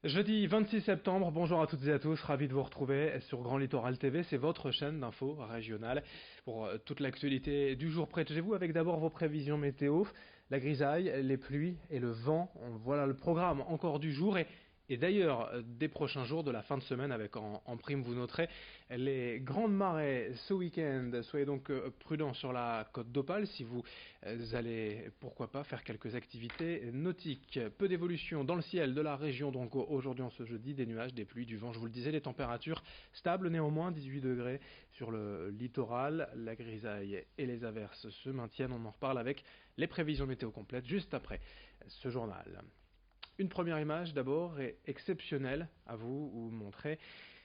Jeudi 26 septembre, bonjour à toutes et à tous, ravi de vous retrouver sur Grand Littoral TV, c'est votre chaîne d'infos régionale pour toute l'actualité du jour près de chez vous, avec d'abord vos prévisions météo, la grisaille, les pluies et le vent. Voilà le programme encore du jour et d'ailleurs des prochains jours de la fin de semaine avec en prime, vous noterez, les grandes marées ce week-end. Soyez donc prudents sur la côte d'Opale si vous allez, pourquoi pas, faire quelques activités nautiques. Peu d'évolution dans le ciel de la région donc aujourd'hui en ce jeudi, des nuages, des pluies, du vent, je vous le disais, les températures stables néanmoins, 18 degrés sur le littoral, la grisaille et les averses se maintiennent. On en reparle avec les prévisions météo complètes juste après ce journal. Une première image d'abord est exceptionnelle à vous montrer.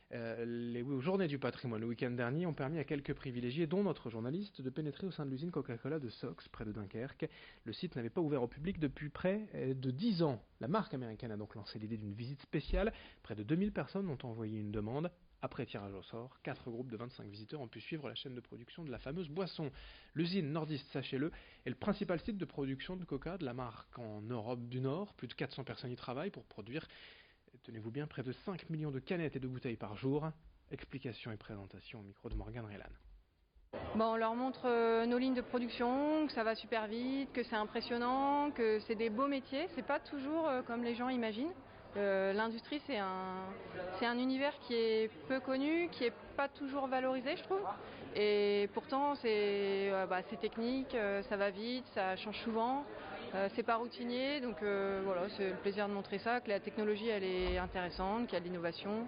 Les journées du patrimoine le week-end dernier ont permis à quelques privilégiés, dont notre journaliste, de pénétrer au sein de l'usine Coca-Cola de Sox, près de Dunkerque. Le site n'avait pas ouvert au public depuis près de 10 ans. La marque américaine a donc lancé l'idée d'une visite spéciale. Près de 2000 personnes ont envoyé une demande. Après tirage au sort, 4 groupes de 25 visiteurs ont pu suivre la chaîne de production de la fameuse boisson. L'usine nordiste, sachez-le, est le principal site de production de coca de la marque en Europe du Nord. Plus de 400 personnes y travaillent pour produire, tenez-vous bien, près de 5 millions de canettes et de bouteilles par jour. Explication et présentation au micro de Morgane Rélan. On leur montre nos lignes de production, que ça va super vite, que c'est impressionnant, que c'est des beaux métiers. C'est pas toujours comme les gens imaginent. L'industrie, c'est un univers qui est peu connu, qui est pas toujours valorisé, je trouve. Et pourtant, c'est technique, ça va vite, ça change souvent. C'est pas routinier, donc voilà, c'est le plaisir de montrer ça, que la technologie, elle est intéressante, qu'il y a de l'innovation.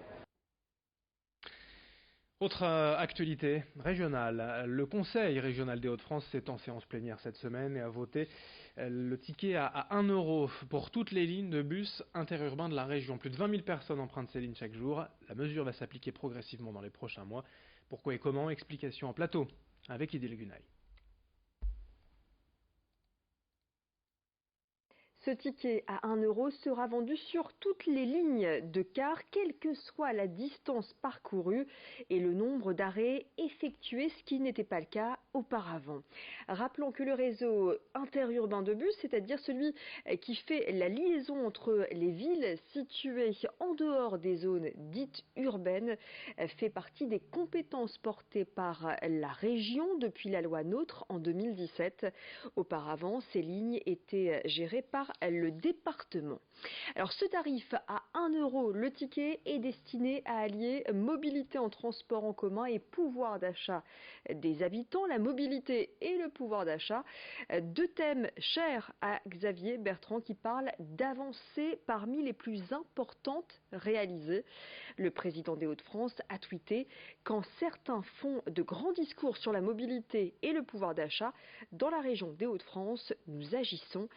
Autre actualité régionale, le Conseil régional des Hauts-de-France s'est en séance plénière cette semaine et a voté le ticket à 1 euro pour toutes les lignes de bus interurbains de la région. Plus de 20 000 personnes empruntent ces lignes chaque jour. La mesure va s'appliquer progressivement dans les prochains mois. Pourquoi et comment? Explication en plateau avec Idil Gunaï. Ce ticket à 1 euro sera vendu sur toutes les lignes de car, quelle que soit la distance parcourue et le nombre d'arrêts effectués, ce qui n'était pas le cas auparavant. Rappelons que le réseau interurbain de bus, c'est-à-dire celui qui fait la liaison entre les villes situées en dehors des zones dites urbaines, fait partie des compétences portées par la région depuis la loi NOTRe en 2017. Auparavant, ces lignes étaient gérées par le département. Alors ce tarif à 1 euro le ticket est destiné à allier mobilité en transport en commun et pouvoir d'achat des habitants, la mobilité et le pouvoir d'achat, deux thèmes chers à Xavier Bertrand qui parle d'avancées parmi les plus importantes réalisées. Le président des Hauts-de-France a tweeté: quand certains font de grands discours sur la mobilité et le pouvoir d'achat, dans la région des Hauts-de-France, nous agissons.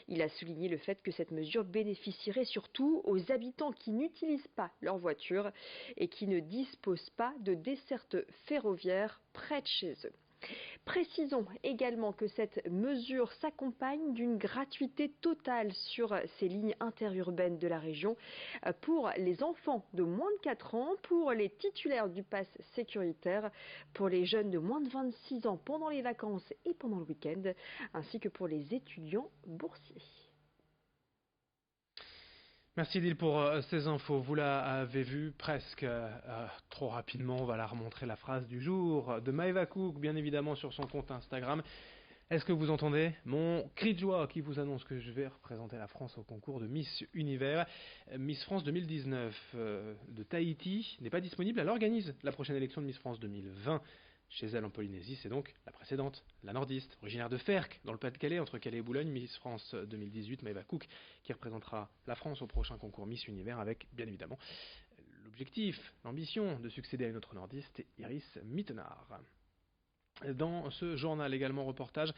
Il a souligné le fait que cette mesure bénéficierait surtout aux habitants qui n'utilisent pas leur voiture et qui ne disposent pas de desserte ferroviaire près de chez eux. Précisons également que cette mesure s'accompagne d'une gratuité totale sur ces lignes interurbaines de la région pour les enfants de moins de 4 ans, pour les titulaires du pass sécuritaire, pour les jeunes de moins de 26 ans pendant les vacances et pendant le week-end, ainsi que pour les étudiants boursiers. Merci Dil pour ces infos. Vous l'avez vu presque trop rapidement. On va la remontrer, la phrase du jour de Maëva Cook, bien évidemment sur son compte Instagram. Est-ce que vous entendez mon cri de joie qui vous annonce que je vais représenter la France au concours de Miss Univers? Miss France 2019 de Tahiti n'est pas disponible. Elle organise la prochaine élection de Miss France 2020 chez elle en Polynésie. C'est donc la précédente, la nordiste, originaire de Ferques, dans le Pas-de-Calais, entre Calais et Boulogne. Miss France 2018, Maëva Cook, qui représentera la France au prochain concours Miss Univers avec, bien évidemment, l'objectif, l'ambition de succéder à une autre nordiste, Iris Mittenard. Dans ce journal également, reportage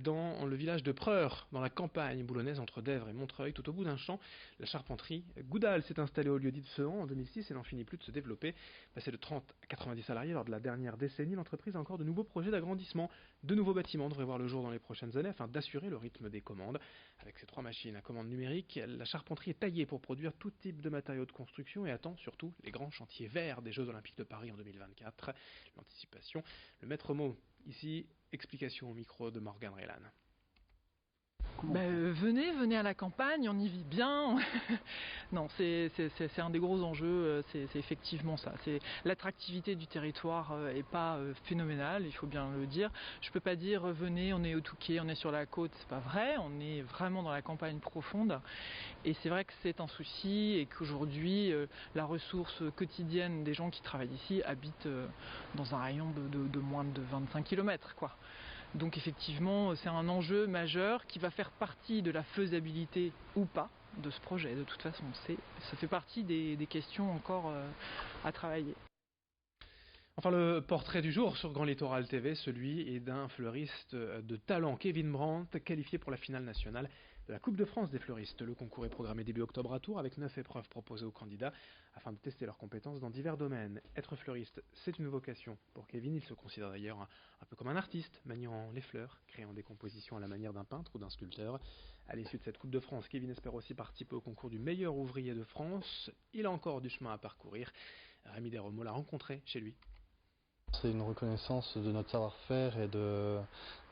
dans le village de Preur, dans la campagne boulonnaise entre Dèvres et Montreuil, tout au bout d'un champ, la charpenterie Goudal s'est installée au lieu-dit de Sehan en 2006 et n'en finit plus de se développer. Passée de 30 à 90 salariés lors de la dernière décennie, l'entreprise a encore de nouveaux projets d'agrandissement. De nouveaux bâtiments devraient voir le jour dans les prochaines années afin d'assurer le rythme des commandes. Avec ses 3 machines à commande numérique, la charpenterie est taillée pour produire tout type de matériaux de construction et attend surtout les grands chantiers verts des Jeux Olympiques de Paris en 2024. L'anticipation, le maître mot ici, explication au micro de Morgane Rélan. Venez à la campagne, on y vit bien. Non, c'est un des gros enjeux, c'est effectivement ça. L'attractivité du territoire est pas phénoménale, il faut bien le dire. Je peux pas dire venez, on est au Touquet, on est sur la côte, c'est pas vrai. On est vraiment dans la campagne profonde. Et c'est vrai que c'est un souci et qu'aujourd'hui, la ressource quotidienne des gens qui travaillent ici habitent dans un rayon de moins de 25 km, quoi. Donc effectivement, c'est un enjeu majeur qui va faire partie de la faisabilité ou pas de ce projet. De toute façon, ça fait partie des questions encore à travailler. Enfin, le portrait du jour sur Grand Littoral TV, celui est d'un fleuriste de talent, Kevin Brandt, qualifié pour la finale nationale de la Coupe de France des fleuristes. Le concours est programmé début octobre à Tours avec 9 épreuves proposées aux candidats afin de tester leurs compétences dans divers domaines. Être fleuriste, c'est une vocation. Pour Kevin, il se considère d'ailleurs un peu comme un artiste, maniant les fleurs, créant des compositions à la manière d'un peintre ou d'un sculpteur. À l'issue de cette Coupe de France, Kevin espère aussi participer au concours du meilleur ouvrier de France. Il a encore du chemin à parcourir. Rémi Desremaux l'a rencontré chez lui. C'est une reconnaissance de notre savoir-faire et de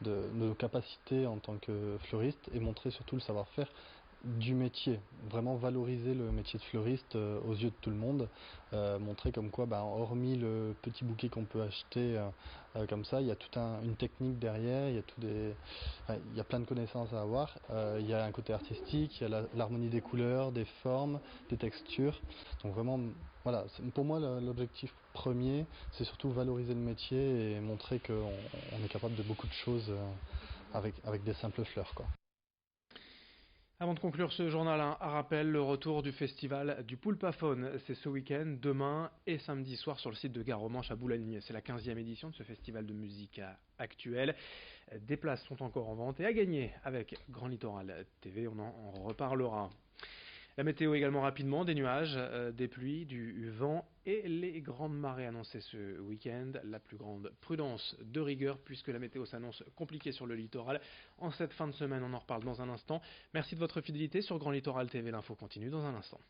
nos capacités en tant que fleuriste et montrer surtout le savoir-faire du métier, vraiment valoriser le métier de fleuriste aux yeux de tout le monde, montrer comme quoi, hormis le petit bouquet qu'on peut acheter comme ça, il y a toute une technique derrière, il y a plein de connaissances à avoir, il y a un côté artistique, il y a l'harmonie des couleurs, des formes, des textures, donc vraiment, voilà, pour moi l'objectif premier, c'est surtout valoriser le métier et montrer qu'on est capable de beaucoup de choses avec des simples fleurs, quoi. Avant de conclure ce journal, un rappel, le retour du festival du Poulpaphone, c'est ce week-end, demain et samedi soir sur le site de Gare aux Manches à Boulogne. C'est la 15e édition de ce festival de musique actuel. Des places sont encore en vente et à gagner avec Grand Littoral TV, on en reparlera. La météo également rapidement, des nuages, des pluies, du vent et les grandes marées annoncées ce week-end. La plus grande prudence de rigueur puisque la météo s'annonce compliquée sur le littoral. En cette fin de semaine, on en reparle dans un instant. Merci de votre fidélité sur Grand Littoral TV. L'info continue dans un instant.